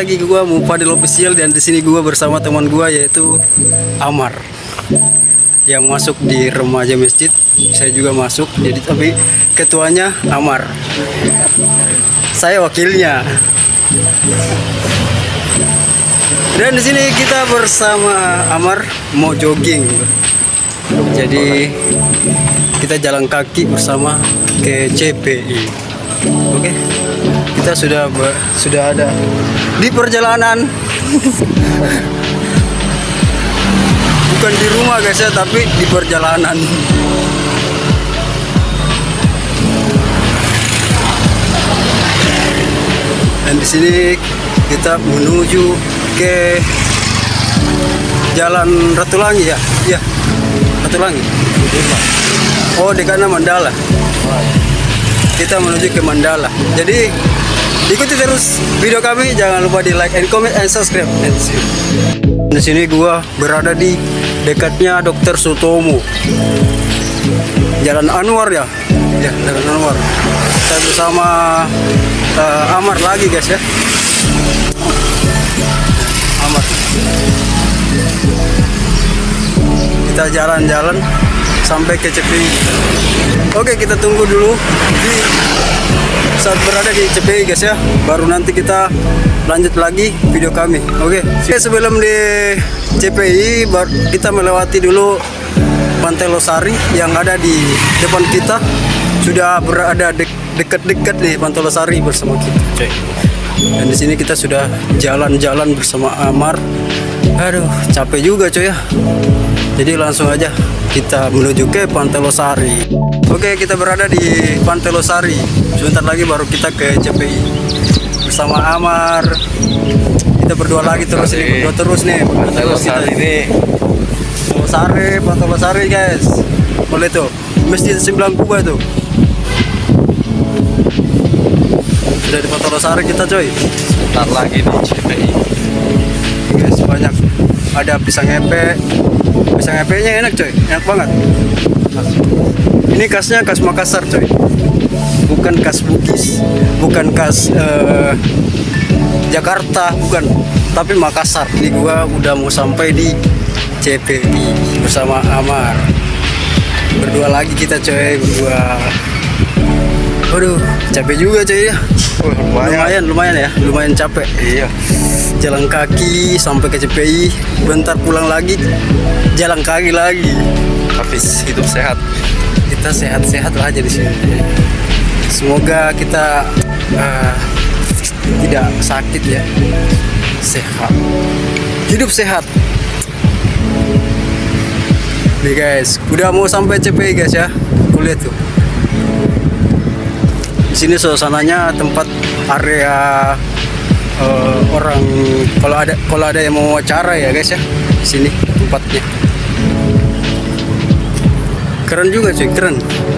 lagi gua mau Fadil Official, dan di sini gua bersama teman gua yaitu Amar yang masuk di remaja masjid. Saya juga masuk, jadi tapi ketuanya Amar. Saya wakilnya. Dan di sini kita bersama Amar mau jogging. Jadi kita jalan kaki bersama ke CPI. Oke, kita sudah ada di perjalanan. Bukan di rumah guys ya, tapi di perjalanan. Dan di sini kita menuju ke Jalan Ratulangi ya. Iya, Ratulangi. Oh, di kanan Mandala. Kita menuju ke Mandala. Jadi ikuti terus video kami, jangan lupa di like and comment and subscribe. Di sini gua berada di dekatnya Dr. Sutomo. Jalan Anwar ya. Ya, Jalan Anwar. Kita bersama Amar lagi guys ya. Amar. Kita jalan-jalan sampai ke CPI. Oke, kita tunggu dulu di saat berada di CPI guys ya, baru nanti kita lanjut lagi video kami. Oke, sebelum di CPI kita melewati dulu Pantai Losari yang ada di depan kita. Sudah berada dekat-dekat di Pantai Losari bersama kita, coy. Dan di sini kita sudah jalan-jalan bersama Amar. Aduh, capek juga coy ya. Jadi langsung aja kita menuju ke Pantai Losari. Oke, kita berada di Pantai Losari. Sebentar lagi baru kita ke CPI bersama Amar. Kita berdua lagi terus nih, berdua terus nih. Pantai Losari ini. Pantai Losari guys. Boleh tuh, Masjid 9 Kuba tuh. Sudah di Pantai Losari kita coy. Sebentar lagi di CPI. Guys, banyak. Ada pisang epe. Pisang epenya enak coy, enak banget. Ini khasnya khas Makassar coy, bukan khas Bugis, bukan khas Jakarta, bukan, tapi Makassar. Ini gua udah mau sampai di CPI bersama Amar. Berdua lagi kita coy, berdua. Waduh, capek juga coy ya. Lumayan capek. Iya. Jalan kaki sampai ke CPI, bentar pulang lagi, jalan kaki lagi. Tapi hidup sehat. Kita sehat-sehat aja di sini. Semoga kita tidak sakit ya. Sehat. Hidup sehat. Nih guys, udah mau sampai CPI guys ya. Kulihat tuh. Di sini suasananya tempat area orang kalau ada yang mau acara ya guys ya, sini tempatnya keren juga cuy, keren.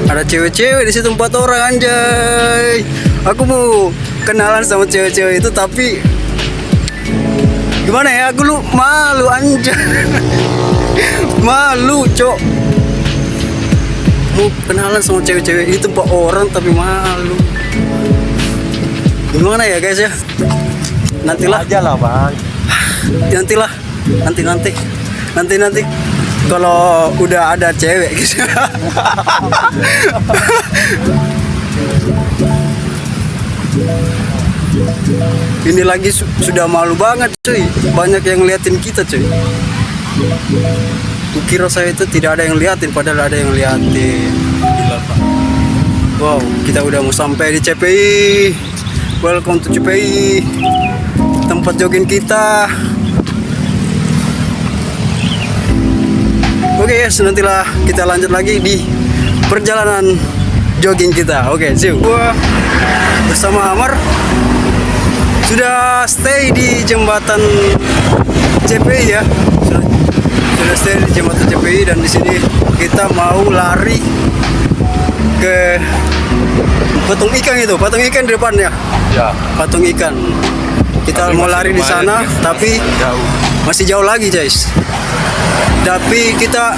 Ada cewek-cewek di situ, 4 orang anjay. Aku mau kenalan sama cewek-cewek itu tapi gimana ya, aku malu anjay. Malu cok, mau kenalan sama cewek-cewek itu 4 orang tapi malu. Gimana ya guys ya, nantilah aja lah bang. Nanti kalau udah ada cewek gitu. Ini lagi sudah malu banget cuy, banyak yang liatin kita cuy. Kukira saya itu tidak ada yang liatin, padahal ada yang liatin. Gila pak. Wow, kita udah mau sampai di CPI. Welcome to CPI, tempat jogging kita. Oke, nantilah kita lanjut lagi di perjalanan jogging kita. Oke, see you. Gua bersama Amar sudah stay di jembatan CPI ya. Sudah stay di jembatan CPI, dan di sini kita mau lari ke patung ikan di depannya. Ya. Patung ikan. Kita Tapi mau lari di sana, tapi jauh. masih jauh lagi guys. Tapi kita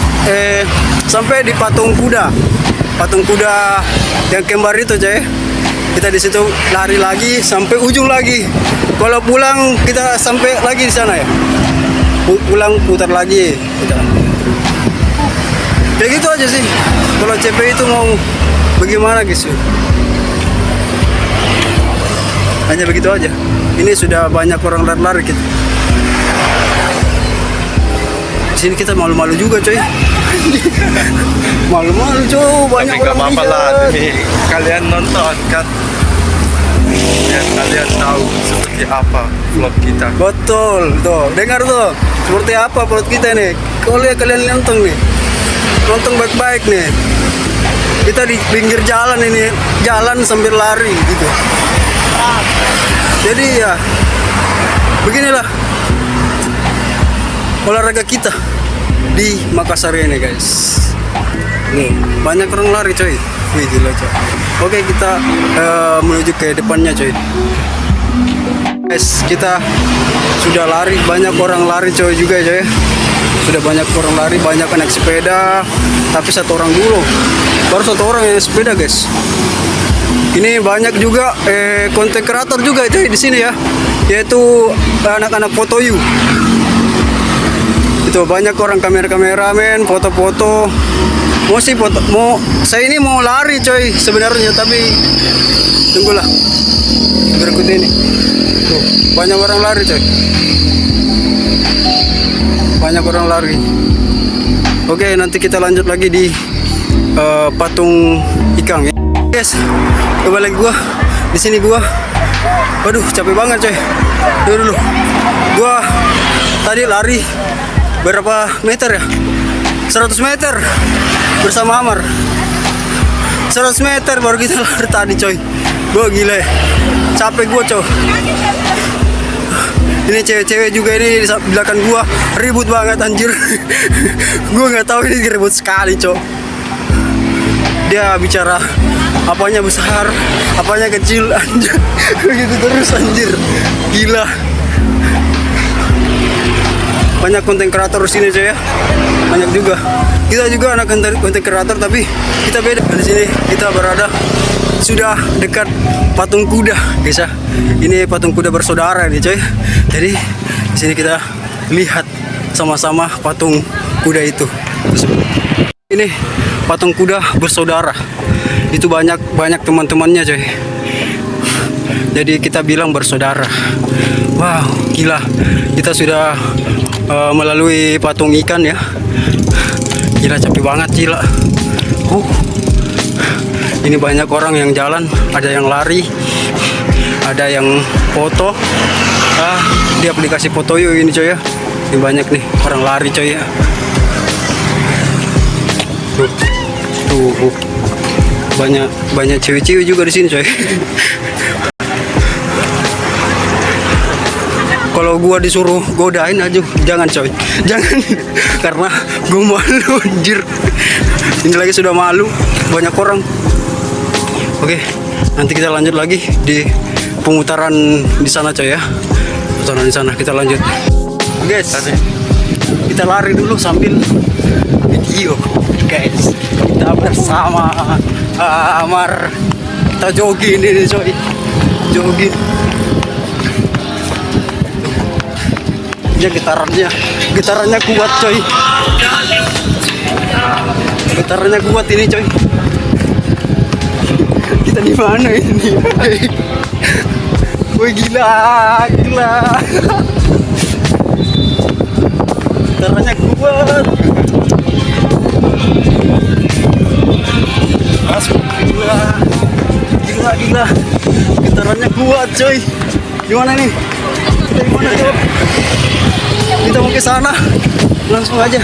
sampai di patung kuda yang kembar itu coy. Kita di situ lari lagi sampai ujung lagi. Kalau pulang kita sampai lagi di sana ya. Pulang putar lagi kita. Kayak gitu aja sih. Kalau CPI itu mau bagaimana guys? Hanya begitu aja. Ini sudah banyak orang lari-lari gitu. Di sini kita malu-malu juga coy. Malu-malu coy, banyak Tapi nggak orang apa-apa lah lihat. demi kalian nonton kan. Biar kalian tahu seperti apa vlog kita. Betul, tuh dengar tuh seperti apa perut kita nih. Kalau kalian nonton nih, nonton baik-baik nih. Kita di pinggir jalan ini, jalan sambil lari gitu. Jadi ya beginilah olahraga kita di Makassar ini guys. Nih banyak orang lari coy. Wih gila coy. Oke kita menuju ke depannya coy. Guys kita sudah lari, banyak orang lari coy juga coy. Sudah banyak orang lari, banyak naik sepeda. Tapi satu orang dulu, baru satu orang yang sepeda guys. Ini banyak juga konten kreator juga coy di sini ya, yaitu anak-anak foto you. Itu banyak orang kameramen, foto-foto. Saya ini mau lari coy sebenarnya, tapi tunggulah berikut ini. Tuh, banyak orang lari coy. Banyak orang lari. Oke, nanti kita lanjut lagi di patung Ikang ya. Guys, kembali lagi gua di sini gua. Waduh, capek banget coy. Dulu. Gua tadi lari berapa meter ya? 100 meter bersama Amar. 100 meter baru kita lari tadi coy. Gua gila ya. Capek gua coy. Ini cewek-cewek juga ini di belakang gua ribut banget anjir. Gua nggak tahu ini ribut sekali coy. Dia bicara apanya besar, apanya kecil anjir. Begitu terus anjir. Gila. Banyak konten kreator di sini coy ya. Banyak juga. Kita juga anak konten kreator tapi kita beda. Di sini kita berada sudah dekat patung kuda, guys ya. Ini patung kuda bersaudara nih coy. Jadi di sini kita lihat sama-sama patung kuda itu. Ini patung kuda bersaudara. Itu banyak teman-temannya coy. Jadi kita bilang bersaudara. Wow, gila. Kita sudah melalui patung ikan ya. Gila, capek banget gila. Ini banyak orang yang jalan, ada yang lari, ada yang foto. Di aplikasi foto yuk ini coy ya. Ini banyak nih orang lari coy ya. Tuh. Banyak cewek-cewek juga di sini coy. Kalau gua disuruh godain aja jangan coy, jangan. Karena gua malu anjir. Ini lagi sudah malu, banyak orang. Oke, nanti kita lanjut lagi di pemutaran di sana coy ya. Pemutaran di sana kita lanjut. Guys, kita lari dulu sambil video guys. Kita bersama Amar. Kita jogging ini coy, jogging. Ya getarannya kuat coy. Getarannya kuat ini coy. Kita di mana ini? Wih gila. Getarannya kuat. Gila. Getarannya kuat coy. Gimana nih? Kita di mana coy? Kita mau ke sana. Langsung aja.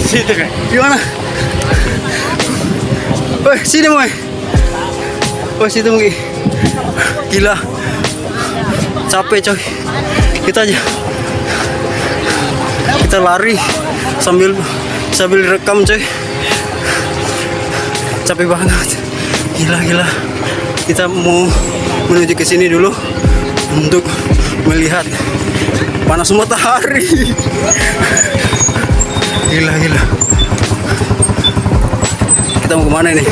Situ kan? Gimana? Woi, sini Moy. Woi, situ Moy. Gila. Capek coy. Kita aja. Kita lari sambil rekam coy. Capek banget. Gila. Kita mau menuju ke sini dulu untuk melihat panas matahari. Gila. Kita mau kemana ini?